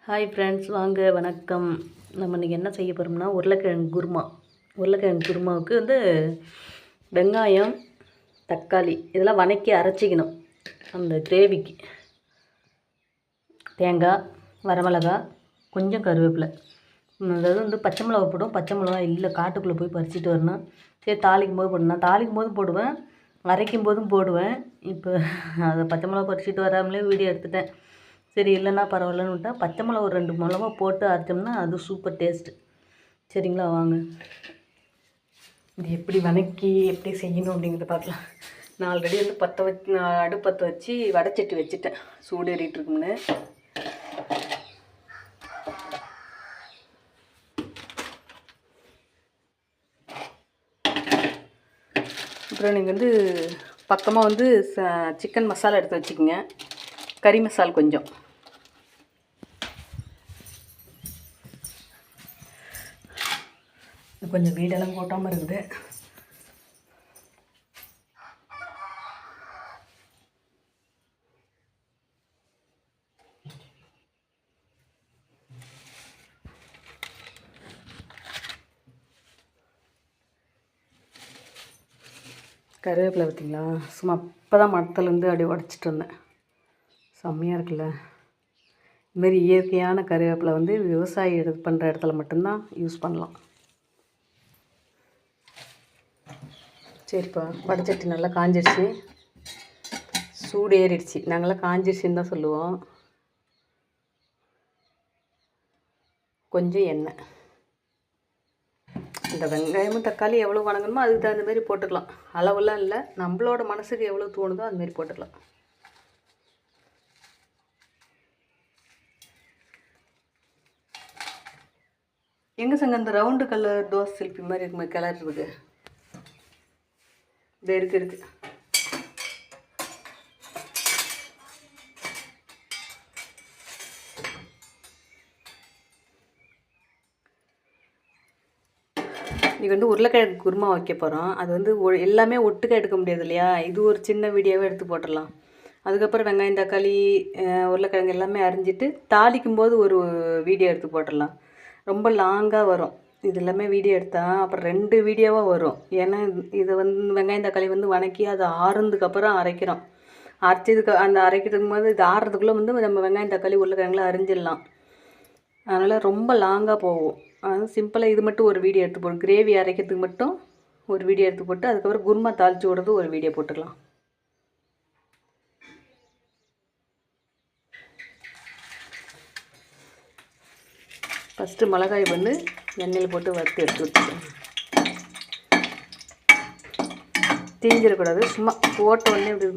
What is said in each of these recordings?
Hi friends, வாங்க வணக்கம். நம்ம இன்றைக்கி என்ன செய்ய போகிறோம்னா உருளைக்கிழங்கு குருமாவுக்கு வெங்காயம், தக்காளி இதெல்லாம் வதக்கி அரைச்சிக்கணும். அந்த கிரேவிக்கு தேங்காய், வரமிளகாய், கொஞ்சம் கருவேப்பிலை, அதாவது பச்சை மிளகா போடும். பச்சை மிளகா இல்லை, காட்டுக்குள்ளே போய் பறிச்சிட்டு வரணும். சரி, தாளிக்கும் போது போடணும். தாளிக்கும் போதும் போடுவேன், அரைக்கும் போதும் போடுவேன். இப்போ அதை பச்சை மிளகா பறிச்சிட்டு வராமலே வீடியோ எடுத்துட்டேன். சரி, இல்லைன்னா பரவாயில்லன்னு விட்டால் பச்சை மிளகா ஒரு 2 மிளகா போட்டு அரைச்சோம்னா அது சூப்பர் டேஸ்ட்டு. சரிங்களா, வாங்க இது எப்படி எப்படி செய்யணும் அப்படிங்கிறத பார்க்கலாம். நான் ஆல்ரெடி அடுப்பு பற்ற வச்சு வடைச்சட்டி வச்சுட்டேன், சூடு ஏறிட்டுருக்கும்னு. அப்புறம் நீங்கள் பக்கமாக சிக்கன் மசாலா எடுத்து வச்சுக்கோங்க. கறி மசாலா கொஞ்சம், கொஞ்சம் வீடெல்லாம் போட்டாமல் இருக்குது. கருவேப்பிலை பார்த்திங்களா, சும்மா இப்போ தான் மரத்துலேருந்து அப்படியே உடச்சிட்டு வந்தேன். செம்மையாக இருக்குல்ல. இதுமாரி இயற்கையான கருவேப்பிலை விவசாயி பண்ணுற இடத்துல மட்டும்தான் யூஸ் பண்ணலாம். சரிப்பா, வடைச்சட்டி நல்லா காஞ்சிடுச்சு, சூடு ஏறிடுச்சு. நாங்களாம் காஞ்சிடுச்சின்னு தான் சொல்லுவோம். கொஞ்சம் எண்ணெய், இந்த வெங்காயமும் தக்காளி எவ்வளோ வணங்கணுமோ அதுக்கு தகுந்த மாதிரி போட்டுக்கலாம். அளவெல்லாம் இல்லை, நம்மளோட மனசுக்கு எவ்வளோ தோணுதோ அதுமாரி போட்டுக்கலாம். எங்கே சங்க அந்த ரவுண்டு கலர் தோசை சில்பி மாதிரி இருக்குமா கிளர் இருக்குது, இது இருக்கு. இன்றைக்கி உருளைக்கிழங்கு குருமா வைக்க போகிறோம். அது எல்லாமே ஒட்டுக்க எடுக்க முடியாது இல்லையா, இது ஒரு சின்ன வீடியோவே எடுத்து போட்டுடலாம். அதுக்கப்புறம் வெங்காயம், தக்காளி, உருளைக்கிழங்கு எல்லாமே அரிஞ்சிட்டு தாளிக்கும் போது ஒரு வீடியோ எடுத்து போட்டுடலாம். ரொம்ப லாங்காக வரும் இது எல்லாமே வீடியோ எடுத்தால், அப்புறம் 2 வீடியோவாக வரும். ஏன்னா இது வெங்காயம் தக்காளி வதக்கி அது ஆறுனதுக்கப்புறம் அரைக்கிறோம். அந்த அரைக்கிறதுக்கு போது இது ஆறுறதுக்குள்ளே நம்ம வெங்காயம் தக்காளி உருளைக்கிழங்குலாம் அரிஞ்சிடலாம். அதனால் ரொம்ப லாங்காக போகும். அதனால் சிம்பிளாக இது மட்டும் ஒரு வீடியோ எடுத்து போடும். கிரேவி அரைக்கிறதுக்கு மட்டும் ஒரு வீடியோ எடுத்து போட்டு அதுக்கப்புறம் குருமா தாளித்து விடுறது ஒரு வீடியோ போட்டுக்கலாம். ஃபஸ்ட்டு மிளகாய் எண்ணெயில் போட்டு வறுத்து எடுத்து வச்சுக்கணும். தீஞ்சிடக்கூடாது, சும்மா போட்ட உடனே இப்படி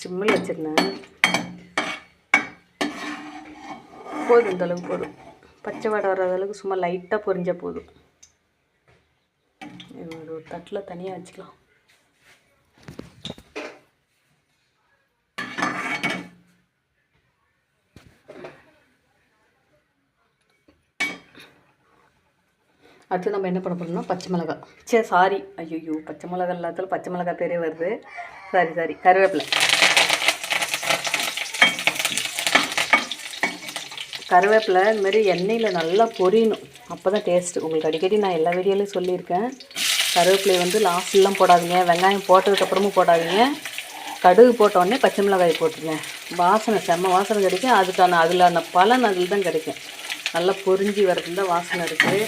சிம்மில் வச்சிருந்தேன். போதும், இந்த அளவுக்கு போதும். பச்சை வாடை வராத அளவுக்கு சும்மா லைட்டாக பொரிஞ்சால் போதும். ஒரு தட்டில் தனியாக வச்சுக்கலாம். அடுத்து நம்ம என்ன பண்ண போகிறோம்னா பச்சை மிளகாய், ஐயோ பச்சை மிளகாய் எல்லாத்தாலும் பச்சை மிளகாய் பேரே வருது, கருவேப்பிலை. கருவேப்பிலை இதுமாரி எண்ணெயில் நல்லா பொரியணும், அப்போ தான் டேஸ்ட்டு. உங்களுக்கு அடிக்கடி நான் எல்லா வீடியோலையும் சொல்லியிருக்கேன். கருவேப்பிலை லாஸ்ட்லாம் போடாதீங்க, வெங்காயம் போட்டதுக்கப்புறமும் போடாதீங்க. கடுகு போட்டோடனே பச்சை மிளகாய் போட்டுருங்க. வாசனை செம்ம வாசனை கிடைக்கும். அதில் பலன் அதில் தான் கிடைக்கும். நல்லா பொரிஞ்சி வரதுல தான் வாசனை இருக்குது.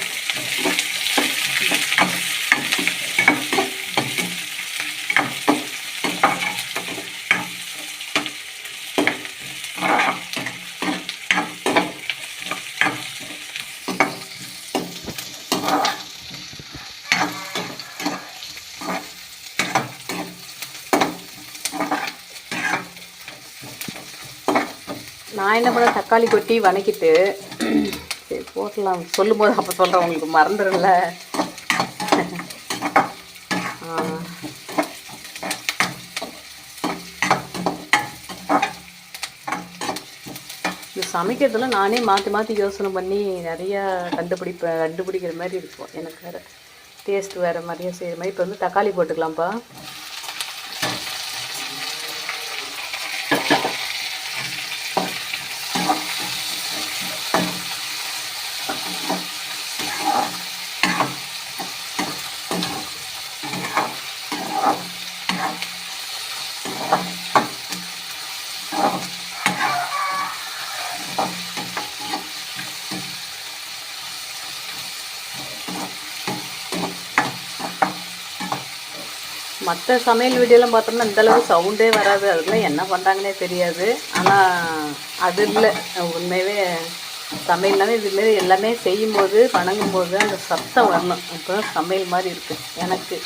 நான் என்ன பண்ண, தக்காளி கொட்டி வதக்கிட்டு சரி போட்டலாம் சொல்லும்போது அப்போ சொல்கிறேன், உங்களுக்கு மறந்துடும்ல. இது சமைக்கிறதுல நானே மாற்றி யோசனை பண்ணி நிறையா கண்டுபிடிக்கிற மாதிரி இருக்கும். எனக்கு வேறு டேஸ்ட் வேறு மாதிரியே செய்கிற மாதிரி. இப்போ தக்காளி போட்டுக்கலாம்ப்பா. மற்ற சமையல் வீடியோலாம் பார்த்தோம்னா இந்தளவு சவுண்டே வராது, அதுக்கெலாம் என்ன பண்ணுறாங்கன்னே தெரியாது. ஆனால் அது இல்லை, உண்மையாகவே சமையல்னாவே இதுமாரி எல்லாமே செய்யும்போது வணங்கும்போது அந்த சத்தம் வரணும், அப்போ தான் சமையல் மாதிரி இருக்குது. எனக்கு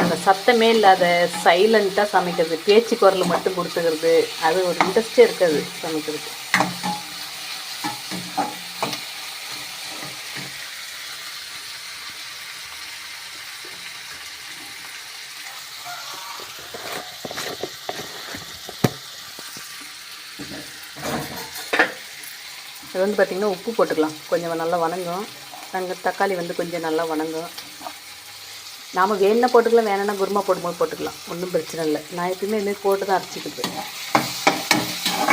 அந்த சத்தமே இல்லாத சைலண்ட்டாக சமைக்கிறது, பேச்சு குரல் மட்டும் கொடுத்துக்கிறது, அது ஒரு இன்ட்ரெஸ்டே இருக்காது சமைக்கிறதுக்கு. இது வந்து பார்த்திங்கன்னா உப்பு போட்டுக்கலாம், கொஞ்சம் நல்லா வணங்கும். நாங்கள் தக்காளி வந்து கொஞ்சம் நல்லா வணங்கும். நாம் வேணுன்னா போட்டுக்கலாம், வேணும்னா குருமா போடும்போது போட்டுக்கலாம், ஒன்றும் பிரச்சனை இல்லை. நான் எப்பயுமே இதுமாரி போட்டு தான் அரைச்சிக்கிட்டு.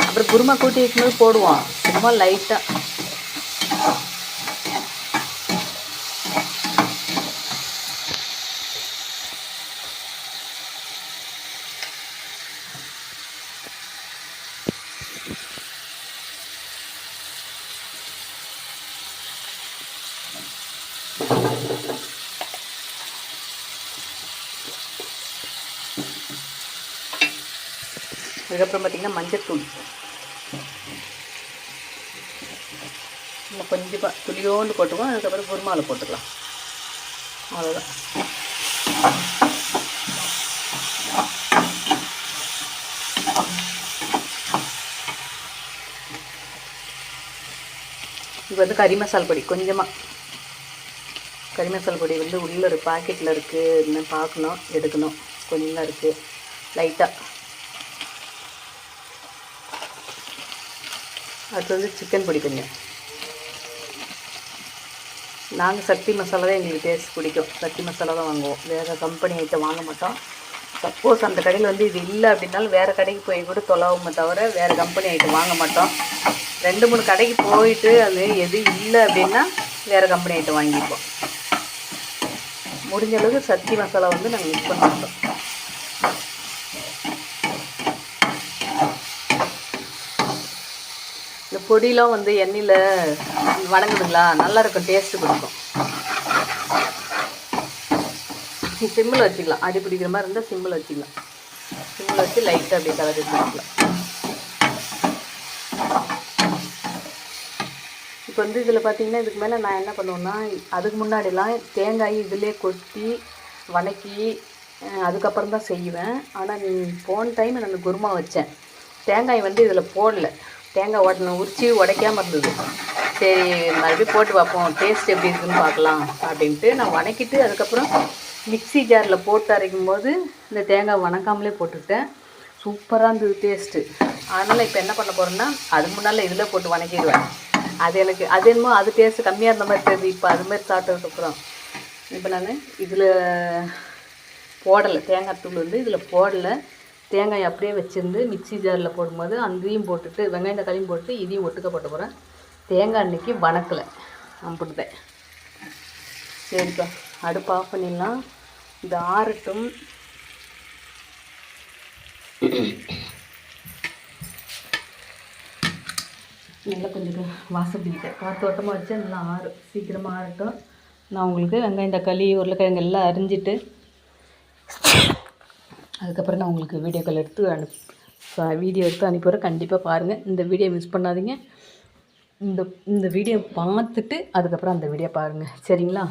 அப்புறம் குருமா கூட்டி வைக்கும்போது போடுவோம், சும்மா லைட்டாக. அதுக்கப்புறம் பார்த்திங்கன்னா மஞ்சத்தூள் நம்ம கொஞ்சம் துளியோண்டு போட்டுக்குவோம். அதுக்கப்புறம் குருமாவில் போட்டுக்கலாம், அவ்வளோதான். இது வந்து கறி மசால் பொடி, கொஞ்சமாக கறி மசால் பொடி வந்து உள்ளே ஒரு பாக்கெட்டில் இருக்குது, இன்னும் பார்க்கணும், எடுக்கணும், கொஞ்சம் தான் இருக்குது, லைட்டாக. அடுத்து வந்து சிக்கன் பொடி கொஞ்சம். நாங்கள் சக்தி மசாலா தான் எங்களுக்கு டேஸ்ட் பிடிக்கும், சக்தி மசாலா தான் வாங்குவோம், வேறு கம்பெனி ஐட்டம் வாங்க மாட்டோம். சப்போஸ் அந்த கடையில் வந்து இது இல்லை அப்படின்னாலும் வேறு கடைக்கு போய் கூட தொலைவோமே தவிர வேறு கம்பெனி ஐட்டம் வாங்க மாட்டோம். 2-3 கடைக்கு போயிட்டு அது எது இல்லை அப்படின்னா வேறு கம்பெனி ஐட்டம் வாங்கிப்போம். முடிஞ்ச அளவுக்கு சக்தி மசாலா வந்து நாங்கள் மிக்ஸ் பண்ண மாட்டோம். இந்த பொடியெலாம் வந்து எண்ணெயில் வணங்குதுங்களா, நல்லாயிருக்கும், டேஸ்ட்டு கொடுக்கும். சிம்மில் வச்சுக்கலாம், அடி பிடிக்கிற மாதிரி இருந்தால் சிம்மில் வச்சுக்கலாம். சிம்மில் வச்சு லைட்டாக அப்படியே கலரி வச்சுக்கலாம். இப்போ வந்து இதில் பார்த்திங்கன்னா இதுக்கு மேலே நான் என்ன பண்ணுவேன்னா, அதுக்கு முன்னாடிலாம் தேங்காய் இதிலே கொட்டி வணக்கி அதுக்கப்புறம் தான் செய்வேன். ஆனால் போன டைம் நான் குருமா வச்சேன், தேங்காய் வந்து இதில் போடல, தேங்காய் உரிச்சி உடைக்காமல் இருந்தது. சரி மறுபடியும் போட்டு பார்ப்போம், டேஸ்ட் எப்படி இருக்குதுன்னு பார்க்கலாம் அப்படின்ட்டு நான் வணக்கிட்டு அதுக்கப்புறம் மிக்ஸி ஜாரில் போட்டு அரைக்கும் போது இந்த தேங்காய் வணக்காமலே போட்டுக்கிட்டேன். சூப்பராக இருந்தது டேஸ்ட்டு. அதனால் இப்போ என்ன பண்ண போகிறேன்னா, அதுக்கு முன்னால் இதில் போட்டு வணக்கிடுவேன். அது எனக்கு அது என்னமோ அது டேஸ்ட்டு கம்மியாக இருந்த மாதிரி தெரியுது இப்போ அதுமாதிரி சாப்பிட்டதுக்கப்புறம். இப்போ நான் இதில் போடலை, தேங்காய் தூள் வந்து இதில் போடலை, தேங்காய் அப்படியே வச்சுருந்து மிக்ஸி ஜாரில் போடும்போது அங்கேயும் போட்டுட்டு வெங்காயம் தக்காளியும் போட்டு இதையும் ஒட்டுக்க போட்டு போகிறேன். தேங்காய் அன்றைக்கி வணக்கலை, அம்பிட்டுதேன். சரிப்பா, அடுப்பு ஆஃப் பண்ணிடலாம், இது ஆறட்டும். நல்லா கொஞ்சம் வாசம் பிடிக்கும், காற்றோட்டமாக வச்சா நல்லா ஆறும், சீக்கிரமாக ஆறட்டும். நான் உங்களுக்கு வெங்காயம் தக்காளி உருளைக்கிழங்கு எல்லாம் அரிஞ்சிட்டு அதுக்கப்புறம் நான் உங்களுக்கு வீடியோக்கள் எடுத்து வீடியோ எடுத்து அனுப்பிடுறேன். கண்டிப்பாக பாருங்கள், இந்த வீடியோ மிஸ் பண்ணாதீங்க. இந்த வீடியோ பார்த்துட்டு அதுக்கப்புறம் அந்த வீடியோ பாருங்கள், சரிங்களா?